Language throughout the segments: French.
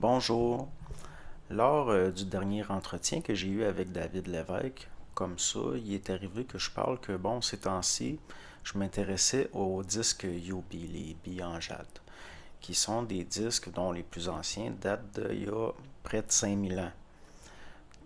Bonjour. Lors du dernier entretien que j'ai eu avec David Lévesque, comme ça, il est arrivé que je parle que, bon, ces temps-ci, je m'intéressais aux disques Yobi, les billes en jade, qui sont des disques dont les plus anciens datent d'il y a près de 5000 ans.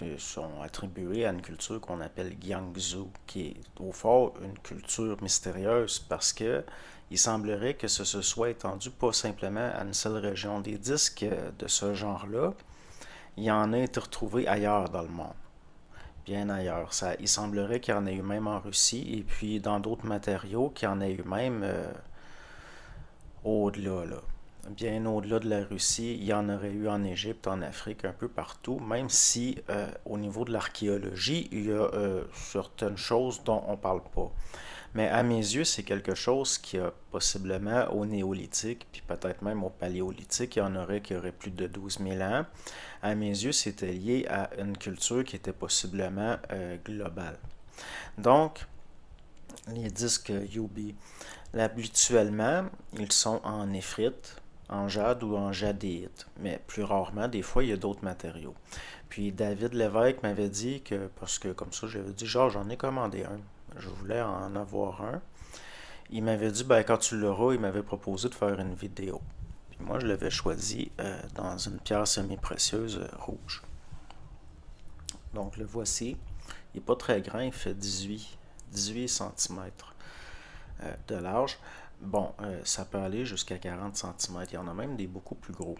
Ils sont attribués à une culture qu'on appelle Gyangzhou, qui est au fond une culture mystérieuse parce que il semblerait que ce se soit étendu pas simplement à une seule région. Des disques de ce genre-là, il y en a été retrouvés ailleurs dans le monde, bien ailleurs. Il semblerait qu'il y en ait eu même en Russie et puis dans d'autres matériaux qu'il y en ait eu même au-delà, là. Bien au-delà de la Russie, il y en aurait eu en Égypte, en Afrique, un peu partout, même si au niveau de l'archéologie, il y a certaines choses dont on ne parle pas. Mais à mes yeux, c'est quelque chose qui a possiblement au néolithique, puis peut-être même au paléolithique, il y en aurait qui aurait plus de 12 000 ans. À mes yeux, c'était lié à une culture qui était possiblement globale. Donc, les disques Yubi, habituellement, ils sont en néphrite, en jade ou en jadéite, mais plus rarement, des fois, il y a d'autres matériaux. Puis David Lévesque m'avait dit que, parce que comme ça, j'avais dit, genre, j'en ai commandé un, je voulais en avoir un. Il m'avait dit, ben, quand tu l'auras, il m'avait proposé de faire une vidéo. Puis moi, je l'avais choisi dans une pierre semi-précieuse rouge. Donc, le voici. Il n'est pas très grand, il fait 18 cm de large. Bon, ça peut aller jusqu'à 40 cm. Il y en a même des beaucoup plus gros.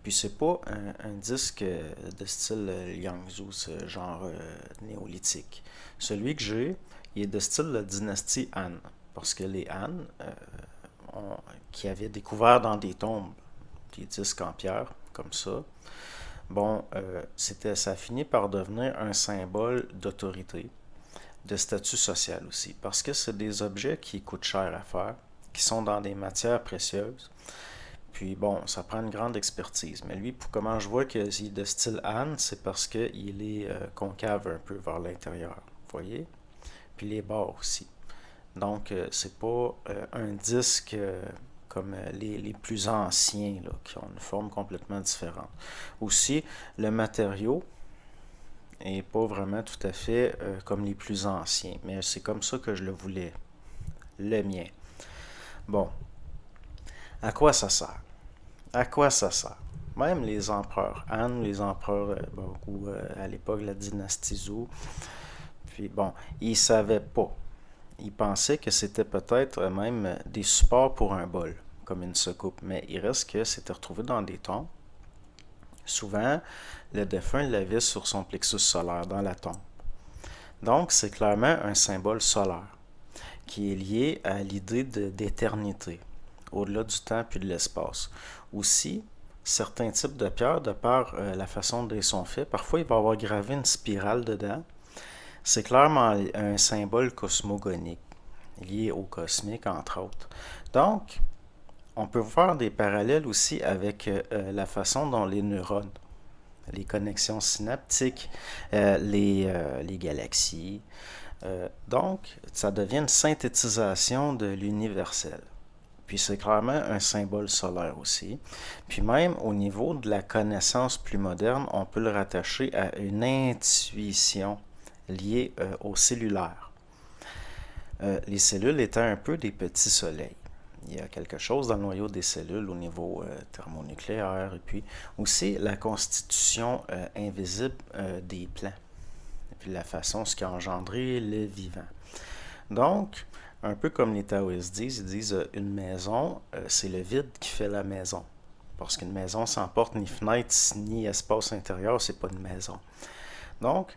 Puis c'est pas un disque de style Liangzhou, ce genre néolithique. Celui que j'ai, il est de style la dynastie Han. Parce que les Han, qui avaient découvert dans des tombes des disques en pierre, comme ça, bon, ça a fini par devenir un symbole d'autorité, de statut social aussi, parce que c'est des objets qui coûtent cher à faire, qui sont dans des matières précieuses. Puis bon, ça prend une grande expertise. Mais lui, comment je vois qu'il est de style Han, c'est parce qu'il est concave un peu vers l'intérieur. Vous voyez? Puis les bords aussi. Donc, c'est pas un disque comme les plus anciens, là, qui ont une forme complètement différente. Aussi, le matériau est pas vraiment tout à fait comme les plus anciens, mais c'est comme ça que je le voulais, le mien. Bon, à quoi ça sert? À quoi ça sert? Même les empereurs Han, les empereurs, ou à l'époque la dynastie Zhou, puis bon, ils savaient pas. Ils pensaient que c'était peut-être même des supports pour un bol, comme une soucoupe, mais il reste que c'était retrouvé dans des tombes. Souvent, le défunt l'avait sur son plexus solaire, dans la tombe. Donc, c'est clairement un symbole solaire, qui est lié à l'idée d'éternité, au-delà du temps puis de l'espace. Aussi, certains types de pierres, de par la façon dont ils sont faits, parfois il va y avoir gravé une spirale dedans. C'est clairement un symbole cosmogonique, lié au cosmique, entre autres. Donc, on peut faire des parallèles aussi avec la façon dont les neurones, les connexions synaptiques, les galaxies. Donc, ça devient une synthétisation de l'universel. Puis c'est clairement un symbole solaire aussi. Puis même au niveau de la connaissance plus moderne, on peut le rattacher à une intuition liée au cellulaire. Les cellules étant un peu des petits soleils. Il y a quelque chose dans le noyau des cellules au niveau thermonucléaire et puis aussi la constitution invisible des plants et puis la façon ce qui a engendré le vivant. Donc, un peu comme les taoïstes disent, ils disent une maison, c'est le vide qui fait la maison. Parce qu'une maison sans porte ni fenêtre ni espace intérieur, c'est pas une maison. Donc,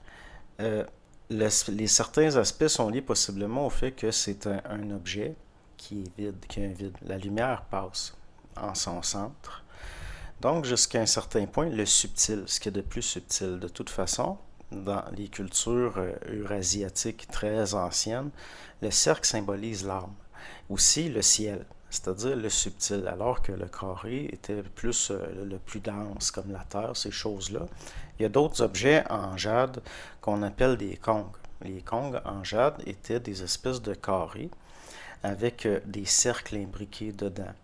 les certains aspects sont liés possiblement au fait que c'est un objet qui est vide, qui a un vide. La lumière passe en son centre. Donc, jusqu'à un certain point, le subtil, ce qui est de plus subtil. De toute façon, dans les cultures eurasiatiques très anciennes, le cercle symbolise l'âme. Aussi le ciel, c'est-à-dire le subtil, alors que le carré était plus le plus dense, comme la terre, ces choses-là. Il y a d'autres objets en jade qu'on appelle des kongs. Les kongs en jade étaient des espèces de carrés avec des cercles imbriqués dedans.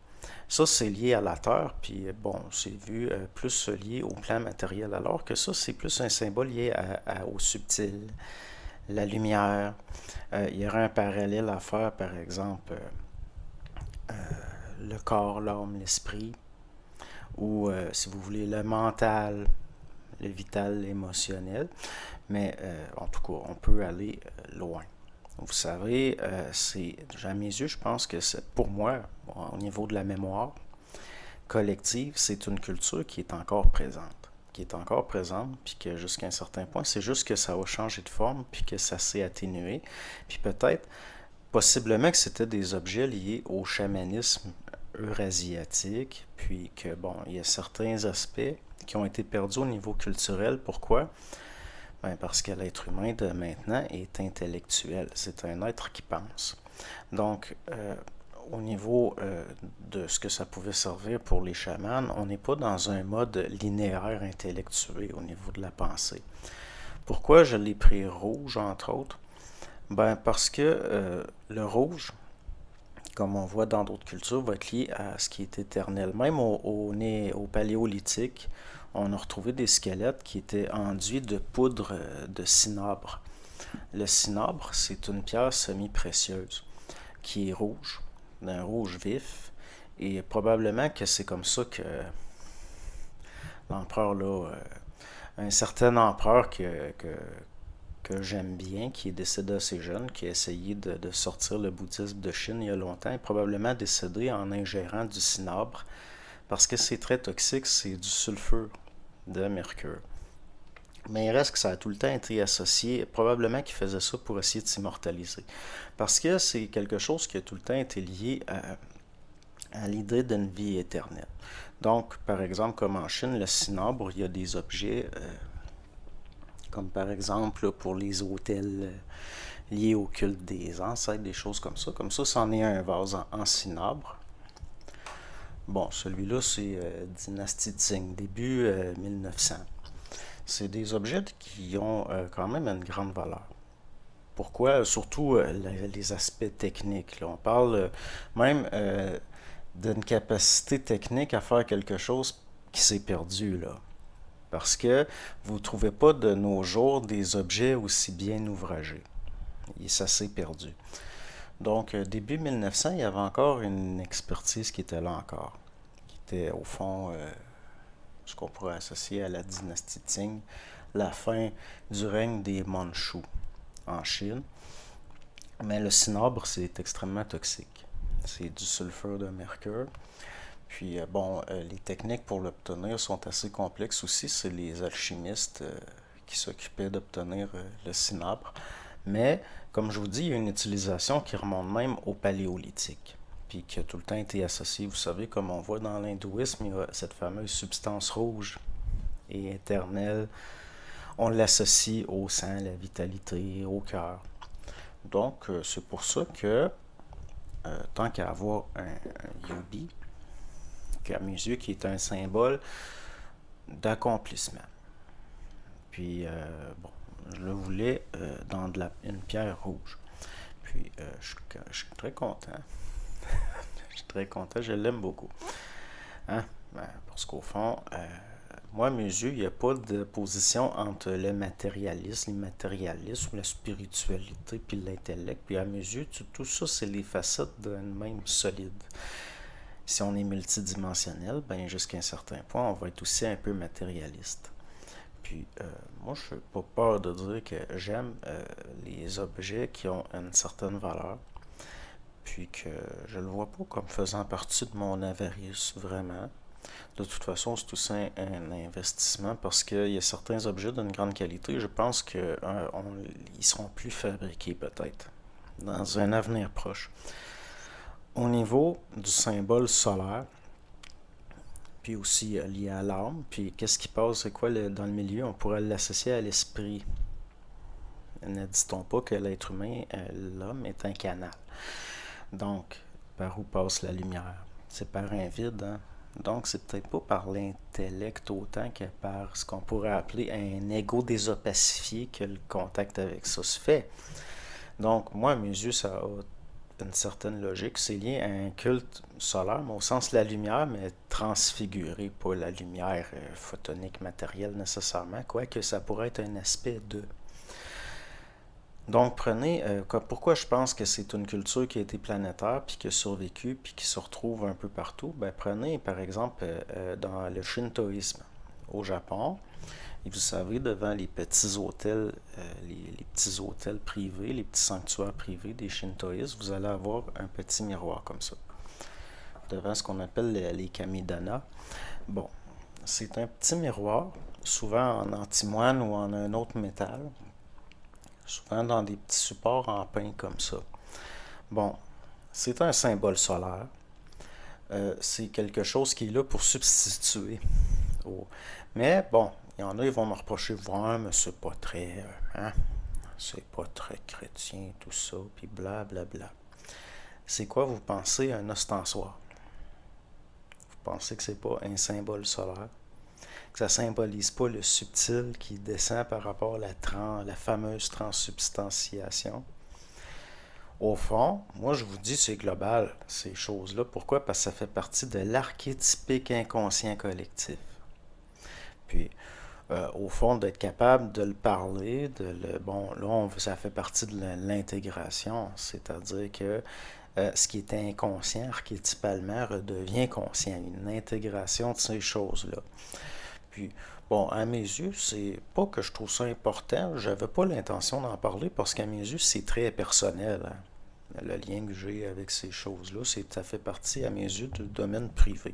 Ça, c'est lié à la Terre, puis bon, c'est vu plus lié au plan matériel, alors que ça, c'est plus un symbole lié au subtil, la lumière. Il y aurait un parallèle à faire, par exemple, le corps, l'âme, l'esprit, ou si vous voulez, le mental, le vital, l'émotionnel. Mais en tout cas, on peut aller loin. Vous savez, à mes yeux, je pense que c'est, pour moi, au niveau de la mémoire collective, c'est une culture qui est encore présente. Qui est encore présente, puis que jusqu'à un certain point, c'est juste que ça a changé de forme, puis que ça s'est atténué. Puis peut-être, possiblement que c'était des objets liés au chamanisme eurasiatique, puis que, bon, il y a certains aspects qui ont été perdus au niveau culturel. Pourquoi? Ben parce que l'être humain de maintenant est intellectuel. C'est un être qui pense. Donc, au niveau de ce que ça pouvait servir pour les chamans, on n'est pas dans un mode linéaire intellectuel au niveau de la pensée. Pourquoi je l'ai pris rouge, entre autres? Ben parce que le rouge, comme on voit dans d'autres cultures, va être lié à ce qui est éternel. Même au paléolithique, on a retrouvé des squelettes qui étaient enduits de poudre de cinabre. Le cinabre, c'est une pierre semi-précieuse qui est rouge, d'un rouge vif, et probablement que c'est comme ça que l'empereur, là, un certain empereur que j'aime bien, qui est décédé assez jeune, qui a essayé de sortir le bouddhisme de Chine il y a longtemps, est probablement décédé en ingérant du cinabre, parce que c'est très toxique, c'est du sulfure de mercure. Mais il reste que ça a tout le temps été associé, probablement qu'il faisait ça pour essayer de s'immortaliser. Parce que c'est quelque chose qui a tout le temps été lié à l'idée d'une vie éternelle. Donc, par exemple, comme en Chine, le cinabre, il y a des objets, comme par exemple pour les autels liés au culte des ancêtres, des choses comme ça. Comme ça, c'en est un vase en cinabre. Bon, celui-là, c'est Dynastie Qing, début 1900. C'est des objets qui ont quand même une grande valeur. Pourquoi? Surtout les aspects techniques. Là. On parle même d'une capacité technique à faire quelque chose qui s'est perdu. Là. Parce que vous ne trouvez pas de nos jours des objets aussi bien ouvragés. Et ça s'est perdu. Donc, début 1900, il y avait encore une expertise qui était là encore. Qui était au fond ce qu'on pourrait associer à la dynastie Qing, la fin du règne des Mandchous en Chine. Mais le cinabre, c'est extrêmement toxique. C'est du sulfure de mercure. Puis, bon, les techniques pour l'obtenir sont assez complexes aussi. C'est les alchimistes qui s'occupaient d'obtenir le cinabre. Mais, comme je vous dis, il y a une utilisation qui remonte même au paléolithique. Puis qui a tout le temps été associée, vous savez, comme on voit dans l'hindouisme, il y a cette fameuse substance rouge et éternelle. On l'associe au sang, à la vitalité, au cœur. Donc, c'est pour ça que, tant qu'à avoir un yogi, à mes yeux, qui est un symbole d'accomplissement. Puis, bon, je le voulais dans une pierre rouge. Puis, je suis très content. Je suis très content, je l'aime beaucoup. Hein? Ben, parce qu'au fond, moi, à mes yeux, il n'y a pas de position entre le matérialisme, l'immatérialisme, la spiritualité, puis l'intellect. Puis à mes yeux, tout ça, c'est les facettes d'un même solide. Si on est multidimensionnel, ben jusqu'à un certain point, on va être aussi un peu matérialiste. Puis, moi, je n'ai pas peur de dire que j'aime les objets qui ont une certaine valeur, puis que je le vois pas comme faisant partie de mon avarice, vraiment. De toute façon, c'est aussi un investissement parce qu'il y a certains objets d'une grande qualité, je pense qu'ils seront plus fabriqués peut-être dans un avenir proche. Au niveau du symbole solaire, puis aussi lié à l'âme, puis qu'est-ce qui passe, c'est quoi dans le milieu, on pourrait l'associer à l'esprit. Ne dit-on pas que l'être humain, l'homme, est un canal. Donc, par où passe la lumière? C'est par un vide, hein? Donc, c'est peut-être pas par l'intellect autant que par ce qu'on pourrait appeler un ego désopacifié que le contact avec ça se fait. Donc, moi, à mes yeux, ça a une certaine logique. C'est lié à un culte solaire, mais au sens de la lumière, mais transfigurée, pas la lumière photonique matérielle nécessairement, quoique ça pourrait être un aspect de. Donc, prenez, pourquoi je pense que c'est une culture qui a été planétaire, puis qui a survécu, puis qui se retrouve un peu partout. Ben, prenez, par exemple, dans le shintoïsme au Japon, et vous savez, devant les petits hôtels, les petits hôtels privés, les petits sanctuaires privés des shintoïstes, vous allez avoir un petit miroir comme ça, devant ce qu'on appelle les kamidana. Bon, c'est un petit miroir, souvent en antimoine ou en un autre métal, souvent dans des petits supports en pin comme ça. Bon, c'est un symbole solaire. C'est quelque chose qui est là pour substituer au... Mais bon, il y en a, ils vont me reprocher, ouais, mais c'est pas très, c'est pas très chrétien, tout ça, puis blablabla. Bla, bla. C'est quoi, vous pensez, un ostensoir? Vous pensez que c'est pas un symbole solaire? Que ça symbolise pas le subtil qui descend par rapport à la fameuse transsubstantiation? Au fond, moi je vous dis c'est global, ces choses-là. Pourquoi? Parce que ça fait partie de l'archétypique inconscient collectif. Puis, au fond, d'être capable de le parler, bon, là, ça fait partie de l'intégration, c'est-à-dire que ce qui était inconscient, archétypalement, redevient conscient, une intégration de ces choses-là. Puis, bon, à mes yeux, c'est pas que je trouve ça important, j'avais pas l'intention d'en parler parce qu'à mes yeux, c'est très personnel, hein. Le lien que j'ai avec ces choses-là, ça fait partie, à mes yeux, du domaine privé.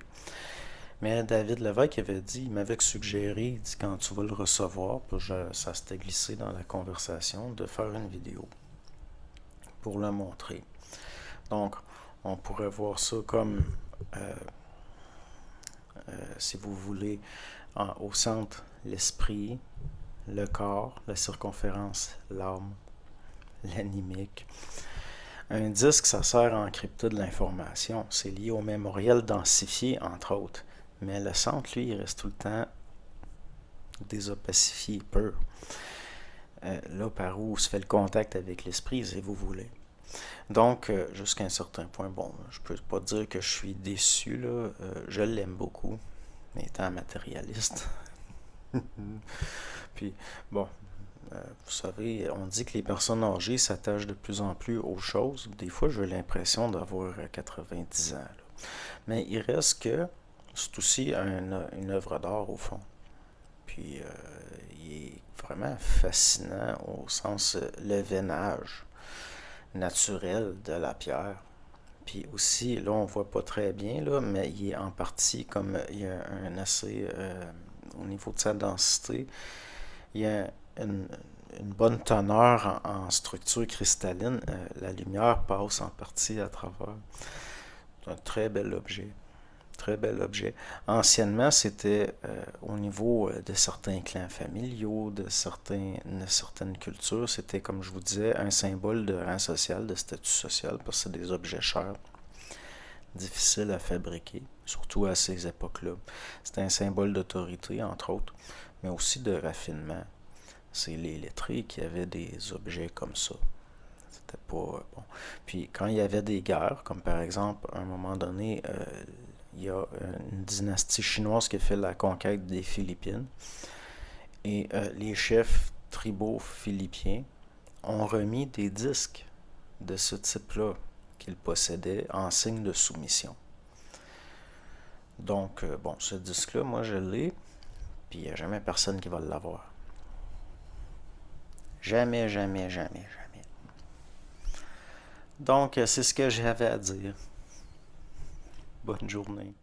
Mais David Lévesque avait dit, il m'avait suggéré, il dit quand tu vas le recevoir, puis ça s'était glissé dans la conversation, de faire une vidéo pour le montrer. Donc, on pourrait voir ça comme, si vous voulez, au centre, l'esprit, le corps, la circonférence, l'âme, l'animique. Un disque, ça sert à encrypter de l'information. C'est lié au mémoriel densifié, entre autres. Mais le centre, lui, il reste tout le temps désopacifié, pur. Là, par où se fait le contact avec l'esprit, si vous voulez. Donc, jusqu'à un certain point, bon, je peux pas dire que je suis déçu, là. Je l'aime beaucoup, étant matérialiste. Puis, bon, vous savez, on dit que les personnes âgées s'attachent de plus en plus aux choses. Des fois, j'ai l'impression d'avoir 90 ans, là. Mais il reste que c'est aussi une œuvre d'art, au fond. Puis, il est vraiment fascinant au sens le veinage naturel de la pierre. Puis aussi, là, on voit pas très bien, là, mais il est en partie comme il y a un assez, au niveau de sa densité, il y a une bonne teneur en structure cristalline. La lumière passe en partie à travers. C'est un très bel objet. Très bel objet. Anciennement, c'était au niveau de certains clans familiaux, de certaines cultures, c'était, comme je vous disais, un symbole de rang social, de statut social, parce que c'est des objets chers, difficiles à fabriquer, surtout à ces époques-là. C'était un symbole d'autorité, entre autres, mais aussi de raffinement. C'est les lettrés qui avaient des objets comme ça. C'était pas bon. Puis quand il y avait des guerres, comme par exemple, à un moment donné, il y a une dynastie chinoise qui a fait la conquête des Philippines. Et les chefs tribaux philippiens ont remis des disques de ce type-là qu'ils possédaient en signe de soumission. Donc, bon, ce disque-là, moi, je l'ai, puis il n'y a jamais personne qui va l'avoir. Jamais, jamais, jamais, jamais. Donc, c'est ce que j'avais à dire. Bonne journée.